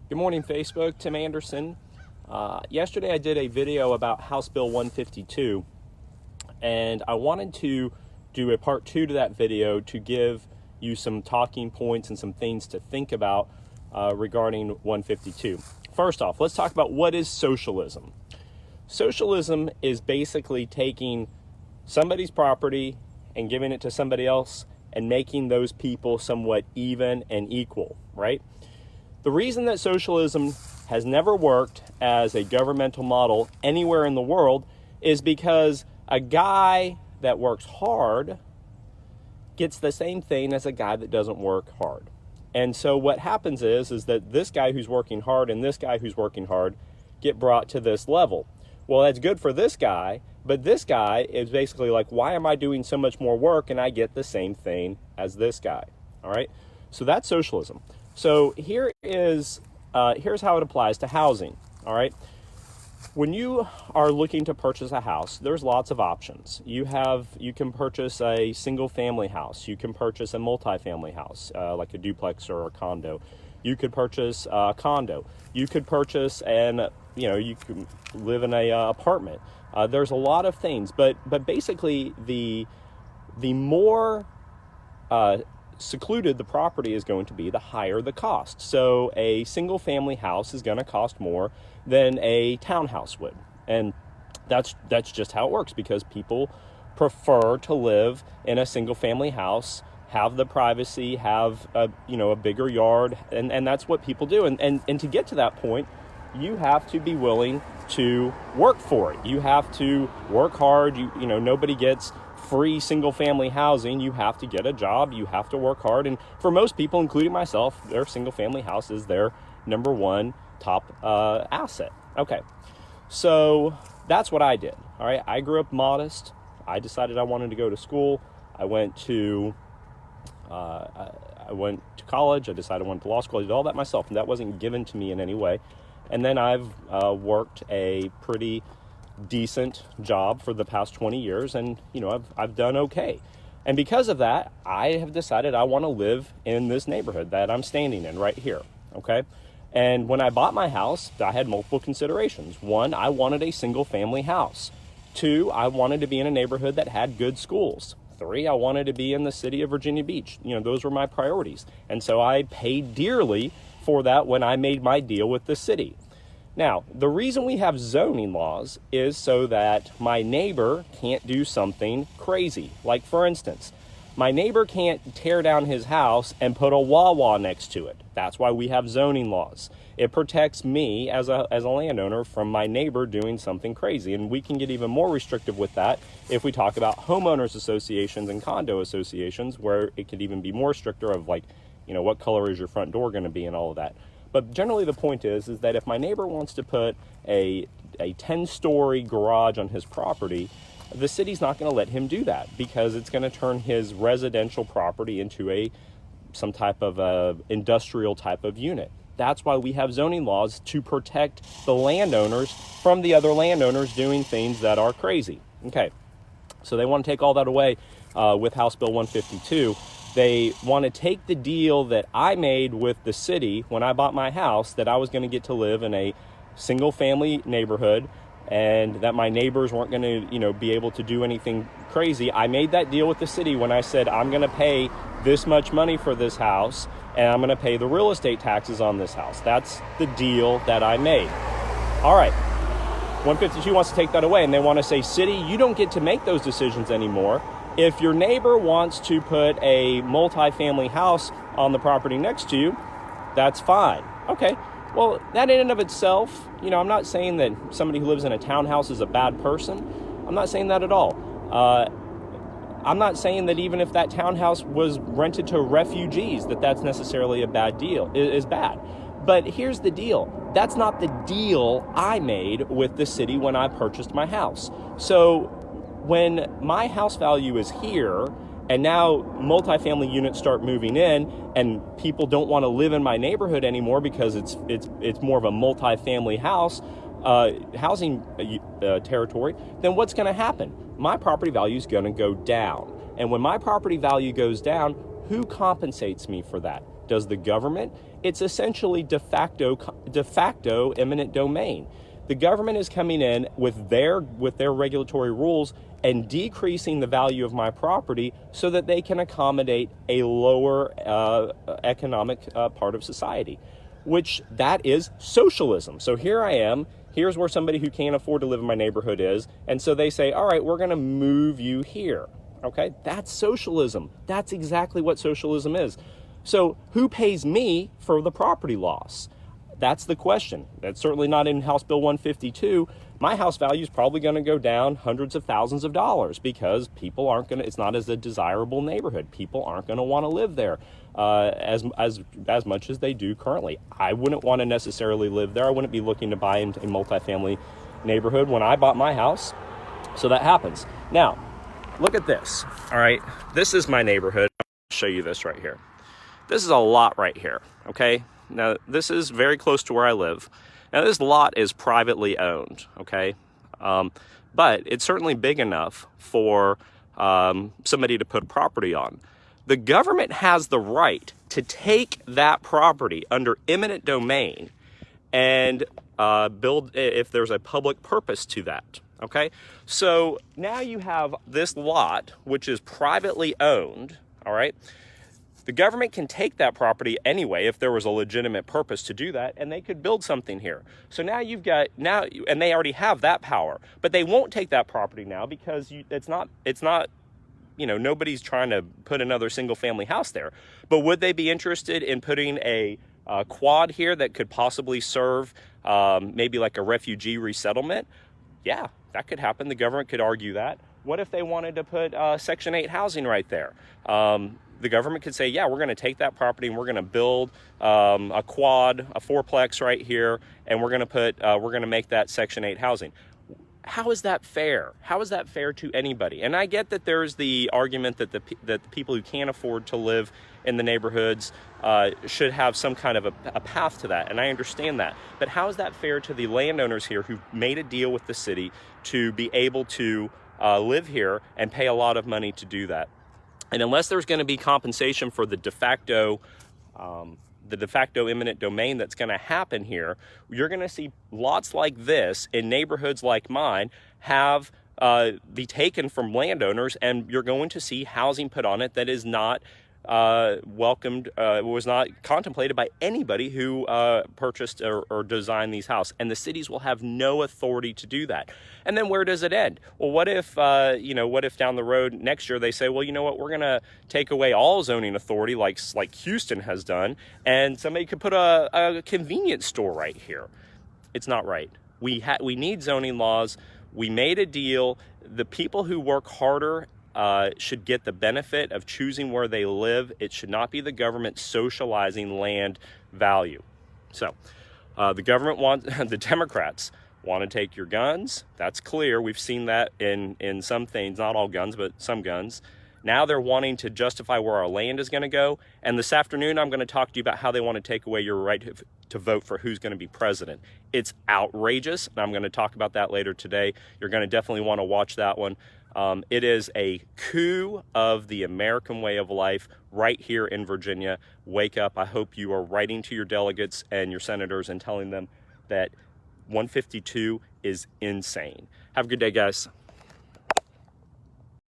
Good morning, Facebook. Tim Anderson. Yesterday I did a video about House Bill 152, and I wanted to do a part 2 to that video to give you some talking points and some things to think about regarding 152. First off, let's talk about what is socialism. Socialism is basically taking somebody's property and giving it to somebody else and making those people somewhat even and equal, right? The reason that socialism has never worked as a governmental model anywhere in the world is because a guy that works hard gets the same thing as a guy that doesn't work hard. And so what happens is that this guy who's working hard and this guy who's working hard get brought to this level. Well, that's good for this guy, but this guy is basically like, why am I doing so much more work and I get the same thing as this guy? All right, so that's socialism. So here's how it applies to housing. All right, when you are looking to purchase a house, there's lots of options. You can purchase a single family house. You can purchase a multifamily house, like a duplex or a condo. You could purchase a condo. You could purchase you can live in a apartment. There's a lot of things, but basically the more secluded the property is going to be, the higher the cost. So a single family house is going to cost more than a townhouse would. And that's just how it works, because people prefer to live in a single family house, have the privacy, have a bigger yard, and that's what people do. And to get to that point, you have to be willing to work for it. You have to work hard. Nobody gets free single family housing. You have to get a job, you have to work hard, and for most people, including myself, their single family house is their number one top asset. Okay, so that's what I did. All right, I grew up modest. I decided I wanted to go to school. I went to college. I decided I went to law school. I did all that myself, and that wasn't given to me in any way. And then I've worked a pretty decent job for the past 20 years, and I've done okay. And because of that, I have decided I want to live in this neighborhood that I'm standing in right here. Okay, and when I bought my house, I had multiple considerations. One, I wanted a single family house. Two, I wanted to be in a neighborhood that had good schools. Three, I wanted to be in the city of Virginia Beach. Those were my priorities, and so I paid dearly for that when I made my deal with the city. Now, the reason we have zoning laws is so that my neighbor can't do something crazy. Like, for instance, my neighbor can't tear down his house and put a Wawa next to it. That's why we have zoning laws. It protects me as a landowner from my neighbor doing something crazy. And we can get even more restrictive with that if we talk about homeowners associations and condo associations, where it could even be more stricter of what color is your front door going to be and all of that. But generally the point is that if my neighbor wants to put a 10-story garage on his property, the city's not going to let him do that, because it's going to turn his residential property into some type of industrial type of unit. That's why we have zoning laws, to protect the landowners from the other landowners doing things that are crazy. Okay, so they want to take all that away with House Bill 152. They want to take the deal that I made with the city when I bought my house, that I was going to get to live in a single family neighborhood and that my neighbors weren't going to, be able to do anything crazy. I made that deal with the city when I said, I'm going to pay this much money for this house and I'm going to pay the real estate taxes on this house. That's the deal that I made. All right. 152 wants to take that away, and they want to say, city, you don't get to make those decisions anymore. If your neighbor wants to put a multi-family house on the property next to you, that's fine. Okay, well, that in and of itself, I'm not saying that somebody who lives in a townhouse is a bad person. I'm not saying that at all. I'm not saying that even if that townhouse was rented to refugees, that's necessarily a bad deal, is bad. But here's the deal. That's not the deal I made with the city when I purchased my house. So when my house value is here, and now multifamily units start moving in, and people don't want to live in my neighborhood anymore because it's more of a multifamily housing territory, then what's going to happen? My property value is going to go down. And when my property value goes down, who compensates me for that? does the government? It's essentially de facto eminent domain. The government is coming in with their regulatory rules and decreasing the value of my property so that they can accommodate a lower economic part of society, which that is socialism. So here I am. Here's where somebody who can't afford to live in my neighborhood is. And so they say, all right, we're going to move you here. Okay, that's socialism. That's exactly what socialism is. So who pays me for the property loss? That's the question. That's certainly not in House Bill 152. My house value is probably going to go down hundreds of thousands of dollars because people aren't going to, it's not as a desirable neighborhood. People aren't going to want to live there as much as they do currently. I wouldn't want to necessarily live there. I wouldn't be looking to buy into a multifamily neighborhood when I bought my house. So that happens. Now, look at this. All right. This is my neighborhood. I'll show you this right here. This is a lot right here. Okay. Now, this is very close to where I live. Now, this lot is privately owned, okay? But it's certainly big enough for somebody to put a property on. The government has the right to take that property under eminent domain and build if there's a public purpose to that, okay? So now you have this lot, which is privately owned, all right? The government can take that property anyway if there was a legitimate purpose to do that, and they could build something here. So now you've got, and they already have that power, but they won't take that property now because it's not, you know, nobody's trying to put another single family house there. But would they be interested in putting a quad here that could possibly serve maybe like a refugee resettlement? Yeah, that could happen. The government could argue that. What if they wanted to put Section 8 housing right there? The government could say, yeah, we're going to take that property and we're going to build a quad, a fourplex right here, and we're going to make that Section 8 housing. How is that fair? How is that fair to anybody? And I get that there's the argument that the people who can't afford to live in the neighborhoods should have some kind of a path to that, and I understand that. But how is that fair to the landowners here who made a deal with the city to be able to live here and pay a lot of money to do that? And unless there's going to be compensation for the de facto eminent domain that's going to happen here, you're going to see lots like this in neighborhoods like mine be taken from landowners, and you're going to see housing put on it that is not welcomed, was not contemplated by anybody who purchased or designed these houses. And the cities will have no authority to do that. And then where does it end? Well, what if down the road next year they say, well, you know what, we're going to take away all zoning authority like Houston has done, and somebody could put a convenience store right here. It's not right. We need zoning laws. We made a deal. The people who work harder should get the benefit of choosing where they live. It should not be the government socializing land value. So the Democrats want to take your guns. That's clear. We've seen that in some things, not all guns, but some guns. Now they're wanting to justify where our land is going to go. And this afternoon, I'm going to talk to you about how they want to take away your right to vote for who's going to be president. It's outrageous, and I'm going to talk about that later today. You're going to definitely want to watch that one. It is a coup of the American way of life right here in Virginia. Wake up. I hope you are writing to your delegates and your senators and telling them that 152 is insane. Have a good day, guys.